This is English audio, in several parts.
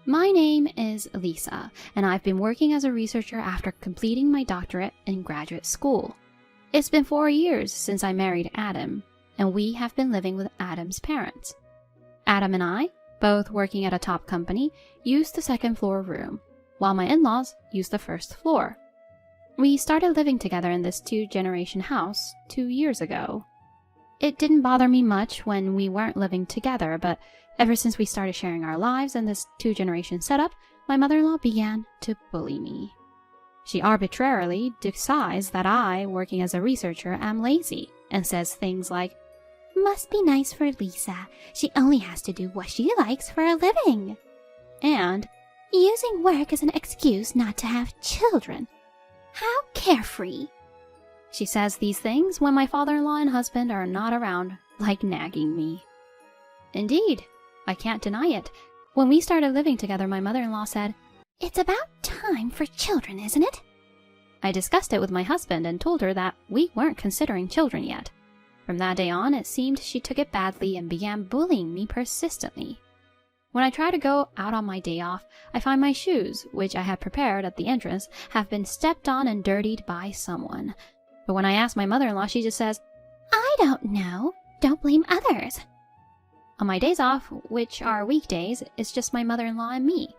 My name is Lisa, and I've been working as a researcher after completing my doctorate in graduate school. It's been 4 years since I married Adam, and we have been living with Adam's parents. Adam and I, both working at a top company, use the second floor room, while my in-laws use the first floor. We started living together in this 2-generation house 2 years ago. It didn't bother me much when we weren't living together, but ever since we started sharing our lives in this 2-generation setup, my mother-in-law began to bully me. She arbitrarily decides that I, working as a researcher, am lazy, and says things like, "Must be nice for Lisa. She only has to do what she likes for a living." And, "Using work as an excuse not to have children. How carefree." She says these things when my father-in-law and husband are not around, like nagging me. Indeed, I can't deny it. When we started living together, my mother-in-law said, "It's about time for children, isn't it?" I discussed it with my husband and told her that we weren't considering children yet. From that day on, it seemed she took it badly and began bullying me persistently. When I try to go out on my day off, I find my shoes, which I had prepared at the entrance, have been stepped on and dirtied by someone. But when I ask my mother-in-law, she just says, "I don't know. Don't blame others." On my days off, which are weekdays, it's just my mother-in-law and me.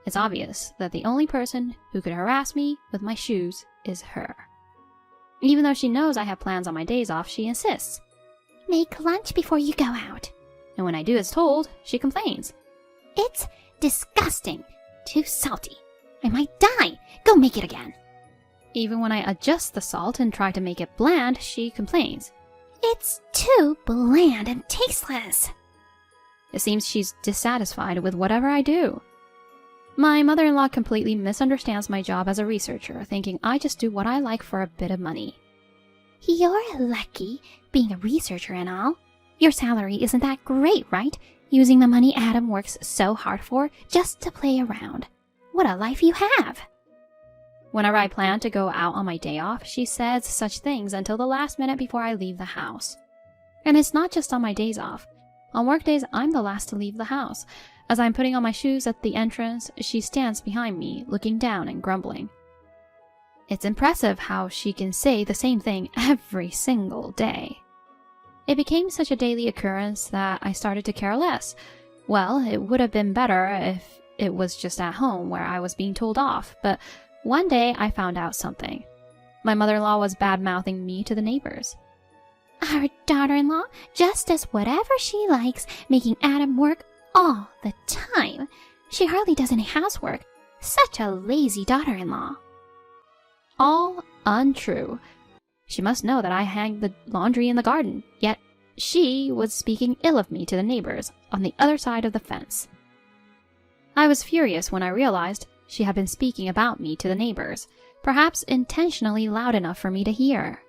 It's obvious that the only person who could harass me with my shoes is her. Even though she knows I have plans on my days off, she insists. "Make lunch before you go out." And when I do as told, she complains. "It's disgusting. Too salty. I might die. Go make it again." Even when I adjust the salt and try to make it bland, she complains. "It's too bland and tasteless." It seems she's dissatisfied with whatever I do. My mother-in-law completely misunderstands my job as a researcher, thinking I just do what I like for a bit of money. "You're lucky, being a researcher and all. Your salary isn't that great, right? Using the money Adam works so hard for just to play around. What a life you have." Whenever I plan to go out on my day off, she says such things until the last minute before I leave the house. And it's not just on my days off. On work days, I'm the last to leave the house. As I'm putting on my shoes at the entrance, she stands behind me, looking down and grumbling. It's impressive how she can say the same thing every single day. It became such a daily occurrence that I started to care less. Well, it would have been better if it was just at home where I was being told off, but one day I found out something. My mother-in-law was bad-mouthing me to the neighbors. "Our daughter-in-law just does whatever she likes, making Adam work all the time. She hardly does any housework. Such a lazy daughter-in-law." All untrue. She must know that I hang the laundry in the garden, yet she was speaking ill of me to the neighbors on the other side of the fence. I was furious when I realized she had been speaking about me to the neighbors, perhaps intentionally loud enough for me to hear.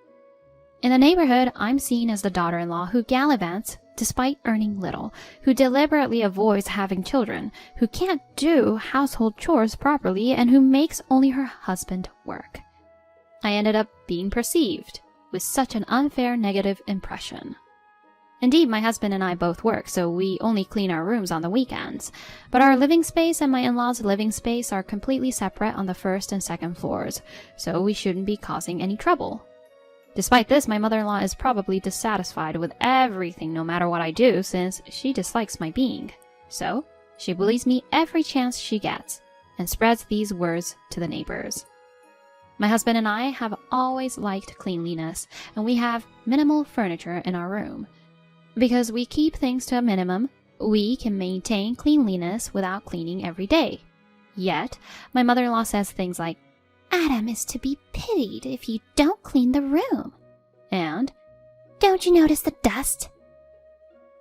In the neighborhood, I'm seen as the daughter-in-law who gallivants despite earning little, who deliberately avoids having children, who can't do household chores properly, and who makes only her husband work. I ended up being perceived with such an unfair negative impression. Indeed, my husband and I both work, so we only clean our rooms on the weekends. But our living space and my in-laws' living space are completely separate on the first and second floors, so we shouldn't be causing any trouble. Despite this, my mother-in-law is probably dissatisfied with everything no matter what I do, since she dislikes my being. So, she bullies me every chance she gets, and spreads these words to the neighbors. My husband and I have always liked cleanliness, and we have minimal furniture in our room. Because we keep things to a minimum, we can maintain cleanliness without cleaning every day. Yet, my mother-in-law says things like, "Adam is to be pitied if you don't clean the room." And, "Don't you notice the dust?"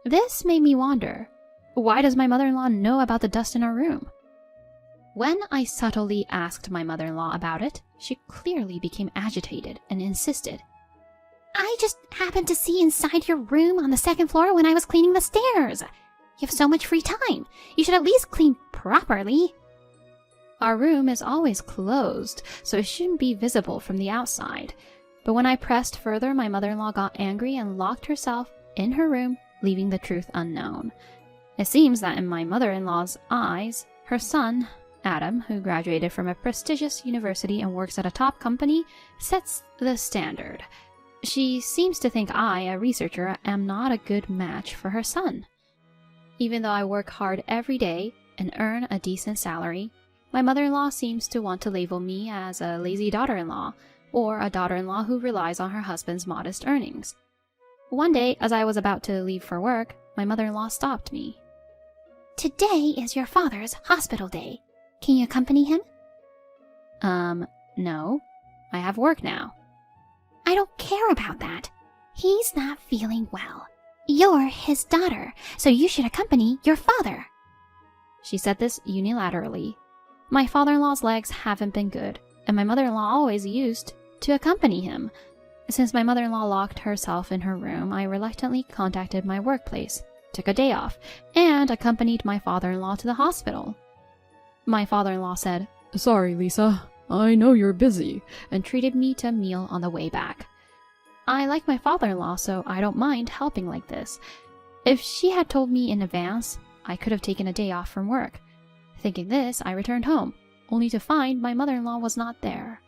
This made me wonder, why does my mother-in-law know about the dust in our room? When I subtly asked my mother-in-law about it, she clearly became agitated and insisted, "I just happened to see inside your room on the second floor when I was cleaning the stairs. You have so much free time. You should at least clean properly." Our room is always closed, so it shouldn't be visible from the outside. But when I pressed further, my mother-in-law got angry and locked herself in her room, leaving the truth unknown. It seems that in my mother-in-law's eyes, Her son, Adam, who graduated from a prestigious university and works at a top company, sets the standard. She seems to think I, a researcher, am not a good match for her son. Even though I work hard every day and earn a decent salary, my mother-in-law seems to want to label me as a lazy daughter-in-law, or a daughter-in-law who relies on her husband's modest earnings. One day, as I was about to leave for work, my mother-in-law stopped me. "Today is your father's hospital day. Can you accompany him?" No. I have work now." "I don't care about that. He's not feeling well. You're his daughter, so you should accompany your father." She said this unilaterally. My father-in-law's legs haven't been good, and my mother-in-law always used to accompany him. Since my mother-in-law locked herself in her room, I reluctantly contacted my workplace, took a day off, and accompanied my father-in-law to the hospital. My father-in-law said, "Sorry, Lisa. I know you're busy," and treated me to a meal on the way back. I like my father-in-law, so I don't mind helping like this. If she had told me in advance, I could have taken a day off from work. Thinking this, I returned home, only to find my mother-in-law was not there.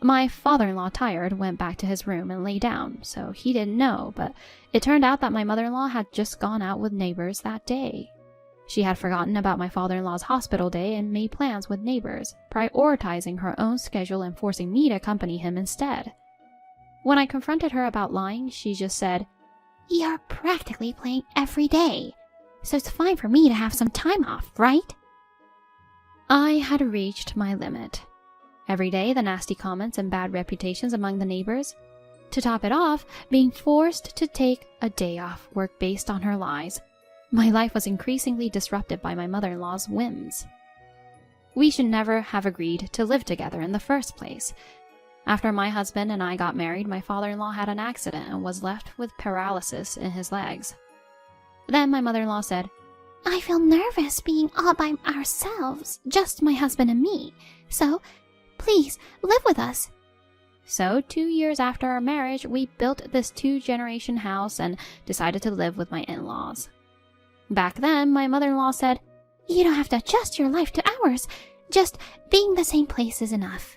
My father-in-law, tired, went back to his room and lay down, so he didn't know, but it turned out that my mother-in-law had just gone out with neighbors that day. She had forgotten about my father-in-law's hospital day and made plans with neighbors, prioritizing her own schedule and forcing me to accompany him instead. When I confronted her about lying, she just said, "You're practically playing every day, so it's fine for me to have some time off, right?" I had reached my limit. Every day, the nasty comments and bad reputations among the neighbors. To top it off, being forced to take a day off work based on her lies. My life was increasingly disrupted by my mother-in-law's whims. We should never have agreed to live together in the first place. After my husband and I got married, my father-in-law had an accident and was left with paralysis in his legs. Then my mother-in-law said, "I feel nervous being all by ourselves, just my husband and me, so please live with us." So 2 years after our marriage, we built this 2-generation house and decided to live with my in-laws. Back then, my mother-in-law said, "You don't have to adjust your life to ours. Just being the same place is enough.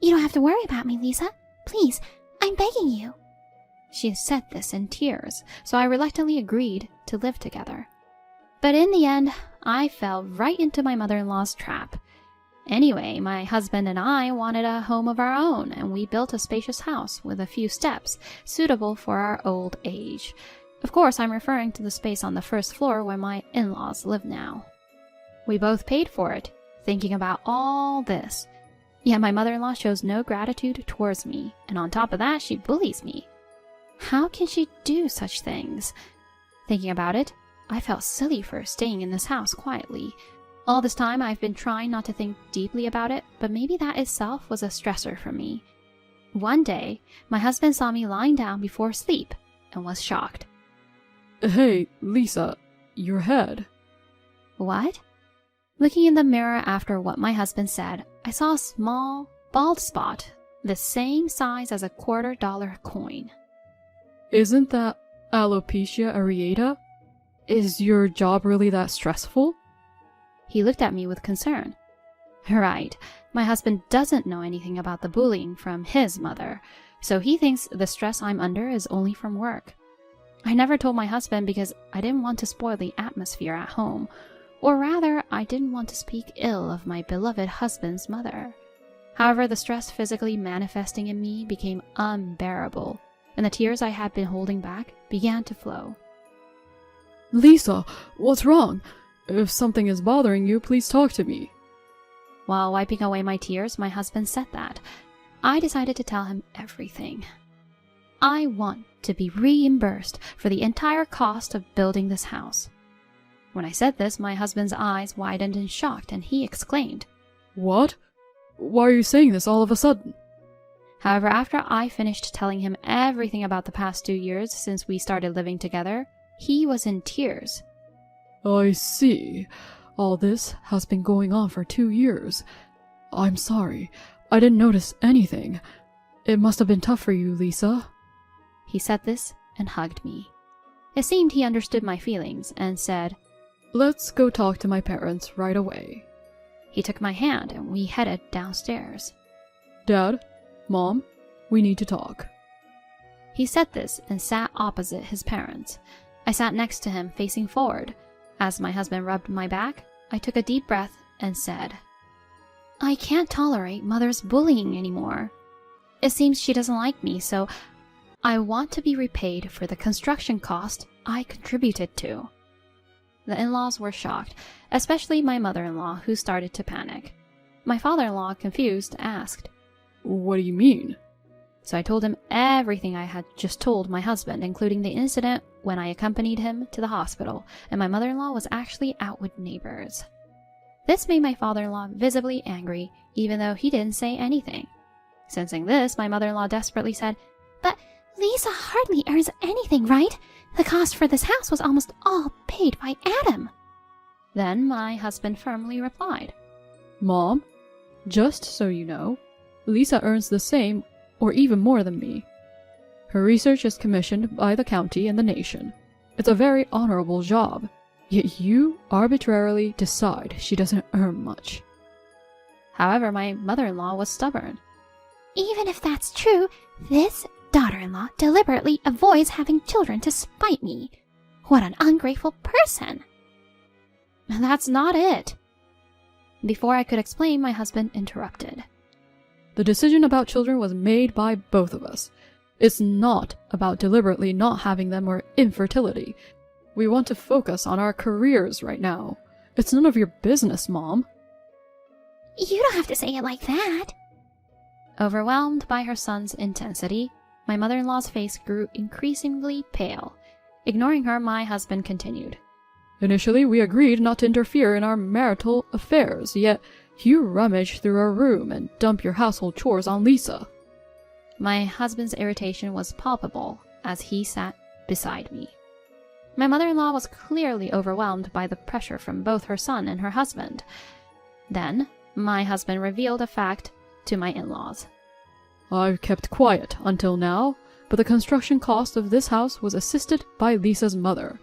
You don't have to worry about me, Lisa. Please, I'm begging you." She said this in tears, so I reluctantly agreed to live together. But in the end, I fell right into my mother-in-law's trap. Anyway, my husband and I wanted a home of our own, and we built a spacious house with a few steps, suitable for our old age. Of course, I'm referring to the space on the first floor where my in-laws live now. We both paid for it, thinking about all this. Yet my mother-in-law shows no gratitude towards me, and on top of that, she bullies me. How can she do such things? Thinking about it, I felt silly for staying in this house quietly. All this time, I've been trying not to think deeply about it, but maybe that itself was a stressor for me. One day, my husband saw me lying down before sleep and was shocked. "Hey, Lisa, your head." What? Looking in the mirror after what my husband said, I saw a small, bald spot, the same size as a $quarter coin. "Isn't that alopecia areata? Is your job really that stressful?" He looked at me with concern. Right, my husband doesn't know anything about the bullying from his mother, so he thinks the stress I'm under is only from work. I never told my husband because I didn't want to spoil the atmosphere at home, or rather, I didn't want to speak ill of my beloved husband's mother. However, the stress physically manifesting in me became unbearable, and the tears I had been holding back began to flow. "Lisa, what's wrong? If something is bothering you, please talk to me." While wiping away my tears, my husband said that. I decided to tell him everything. I want to be reimbursed for the entire cost of building this house. When I said this, my husband's eyes widened in shock, and he exclaimed, "What? Why are you saying this all of a sudden?" However, after I finished telling him everything about the past 2 years since we started living together, he was in tears. "I see. All this has been going on for 2 years. I'm sorry. I didn't notice anything. It must have been tough for you, Lisa." He said this and hugged me. It seemed he understood my feelings and said, let's go talk to my parents right away. He took my hand and we headed downstairs. Dad, Mom, we need to talk. He said this and sat opposite his parents. I sat next to him, facing forward. As my husband rubbed my back, I took a deep breath and said, I can't tolerate Mother's bullying anymore. It seems she doesn't like me, so I want to be repaid for the construction cost I contributed to. The in-laws were shocked, especially my mother-in-law, who started to panic. My father-in-law, confused, asked, What do you mean? So I told him everything I had just told my husband, including the incident when I accompanied him to the hospital, and my mother-in-law was actually out with neighbors. This made my father-in-law visibly angry, even though he didn't say anything. Sensing this, my mother-in-law desperately said, But Lisa hardly earns anything, right? The cost for this house was almost all paid by Adam. Then my husband firmly replied, Mom, just so you know, Lisa earns the same or even more than me. Her research is commissioned by the county and the nation. It's a very honorable job, yet you arbitrarily decide she doesn't earn much. However, my mother-in-law was stubborn. Even if that's true, this daughter-in-law deliberately avoids having children to spite me. What an ungrateful person! That's not it. Before I could explain, my husband interrupted. The decision about children was made by both of us. It's not about deliberately not having them or infertility. We want to focus on our careers right now. It's none of your business, Mom. You don't have to say it like that. Overwhelmed by her son's intensity, my mother-in-law's face grew increasingly pale. Ignoring her, my husband continued. Initially, we agreed not to interfere in our marital affairs, yet you rummage through our room and dump your household chores on Lisa. My husband's irritation was palpable as he sat beside me. My mother-in-law was clearly overwhelmed by the pressure from both her son and her husband. Then, my husband revealed a fact to my in-laws. I've kept quiet until now, but the construction cost of this house was assisted by Lisa's mother.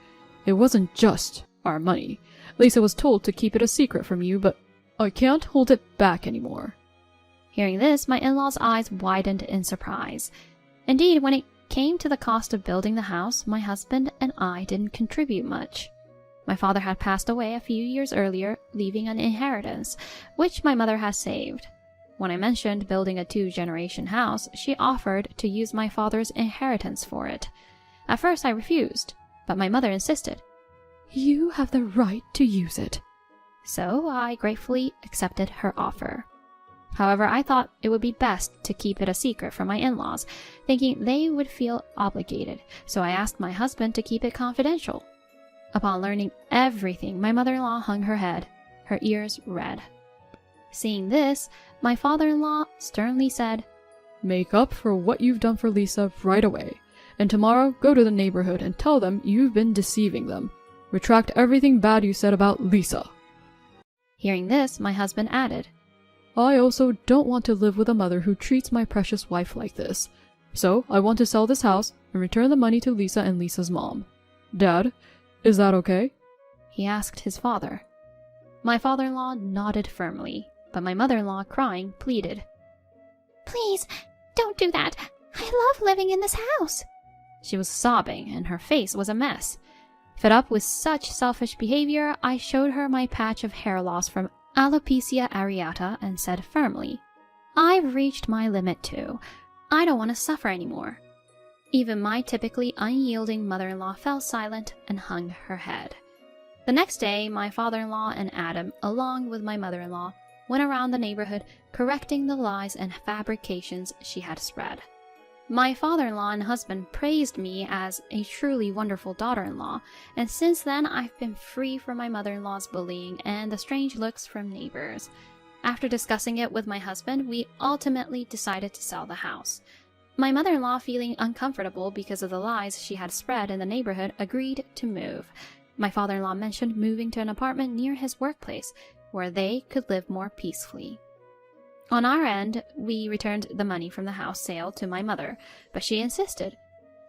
It wasn't just our money. Lisa was told to keep it a secret from you, but I can't hold it back anymore. Hearing this, my in-laws' eyes widened in surprise. Indeed, when it came to the cost of building the house, my husband and I didn't contribute much. My father had passed away a few years earlier, leaving an inheritance, which my mother had saved. When I mentioned building a 2-generation house, she offered to use my father's inheritance for it. At first I refused, but my mother insisted. You have the right to use it. So I gratefully accepted her offer. However, I thought it would be best to keep it a secret from my in-laws, thinking they would feel obligated, so I asked my husband to keep it confidential. Upon learning everything, my mother-in-law hung her head, her ears red. Seeing this, my father-in-law sternly said, Make up for what you've done for Lisa right away, and tomorrow go to the neighborhood and tell them you've been deceiving them. Retract everything bad you said about Lisa. Hearing this, my husband added, I also don't want to live with a mother who treats my precious wife like this. So I want to sell this house and return the money to Lisa and Lisa's mom. Dad, is that okay? He asked his father. My father-in-law nodded firmly, but my mother-in-law, crying, pleaded. Please, don't do that. I love living in this house. She was sobbing, and her face was a mess. Fed up with such selfish behavior, I showed her my patch of hair loss from alopecia areata and said firmly, I've reached my limit too. I don't want to suffer anymore. Even my typically unyielding mother-in-law fell silent and hung her head. The next day, my father-in-law and Adam, along with my mother-in-law, went around the neighborhood correcting the lies and fabrications she had spread. My father-in-law and husband praised me as a truly wonderful daughter-in-law, and since then I've been free from my mother-in-law's bullying and the strange looks from neighbors. After discussing it with my husband, we ultimately decided to sell the house. My mother-in-law, feeling uncomfortable because of the lies she had spread in the neighborhood, agreed to move. My father-in-law mentioned moving to an apartment near his workplace, where they could live more peacefully. On our end, we returned the money from the house sale to my mother, but she insisted.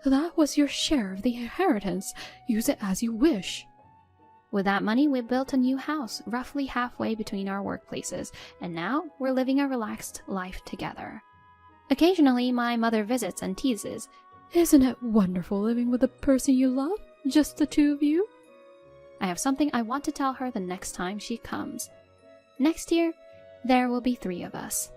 That was your share of the inheritance. Use it as you wish. With that money, we built a new house, roughly halfway between our workplaces, and now we're living a relaxed life together. Occasionally, my mother visits and teases, Isn't it wonderful living with the person you love? Just the two of you? I have something I want to tell her the next time she comes. Next year, there will be 3 of us.